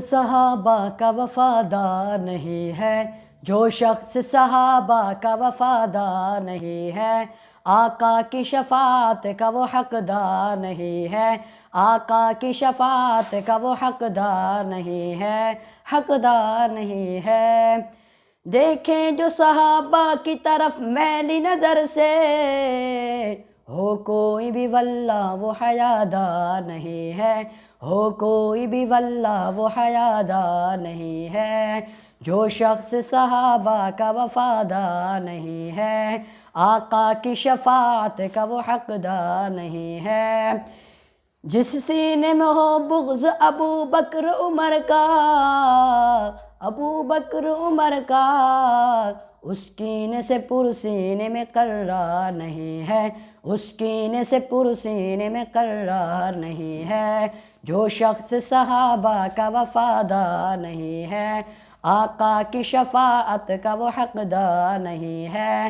صحابہ کا وفادار نہیں ہے، جو شخص صحابہ کا وفادار نہیں ہے، آقا کی شفاعت کا وہ حقدار نہیں ہے، آقا کی شفاعت کا وہ حقدار نہیں ہے، حقدار نہیں ہے۔ دیکھیں جو صحابہ کی طرف میلی نظر سے، ہو کوئی بھی واللہ وہ حیادار نہیں ہے، ہو کوئی بھی واللہ وہ حیادار نہیں ہے۔ جو شخص صحابہ کا وفادار نہیں ہے، آقا کی شفاعت کا وہ حقدار نہیں ہے۔ جس سینے میں ہو بغض ابو بکر عمر کا، ابو بکر عمر کا، اس کینے سے پرسینے میں قرار نہیں ہے، اس کینے سے پرسینے میں قرار نہیں ہے۔ جو شخص صحابہ کا وفادار نہیں ہے، آقا کی شفاعت کا وہ حقدار نہیں ہے۔